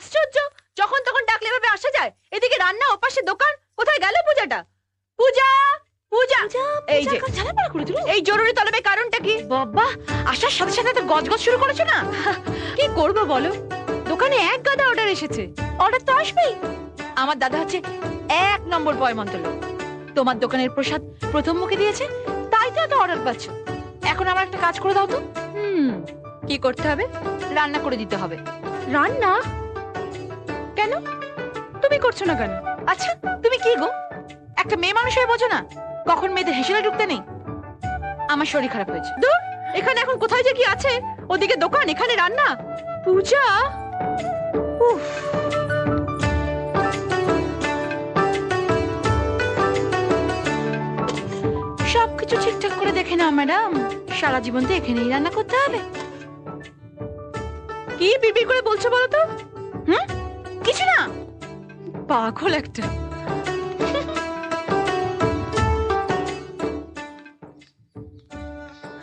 আশ্চর্য, যখন তখন ডাকলে এভাবে আসা যায়? এদিকে রান্না, ওপাশে দোকান, কোথায় গেল পূজাটা? পূজা, পূজা, এই যে ঝামেলা করে দিল। এই জরুরি তলবে কারণটা কি? বাবা, আসার সাথে সাথে তো গজগজ শুরু করেছো না? কি করব বলো, দোকানে এক গাদা অর্ডার এসেছে। অর্ডার তো আসবেই। আমার দাদা হচ্ছে 1 নম্বর পয়মন্ত লোক। তোমার দোকানের প্রসাদ প্রথম মুখে দিয়েছে, তাই তো এত অর্ডার পাচ্ছ। এখন আমার একটা কাজ করে দাও তো। কি করতে হবে? রান্না করে দিতে হবে। রান্না? কেন, তুমি করছো না কেন? আচ্ছা, তুমি কি গো, একটা মেয়ে মানুষ হয়ে বোঝো না কখন মেয়েদের হেসেলে ঢুকতে নেই? আমার শরীর খারাপ হয়েছে। দূর, এখানে এখন কোথায় যে কি আছে? ওদিকে দোকান, এখানে রান্না। পূজা, উফ। সবকিছু ঠিকঠাক করে দেখে নাও ম্যাডাম, সারা জীবন তো এখানেই রান্না করতে হবে। কি বিড়বিড় করে বলছো বলো তো? কিছু না। পাগল একটা।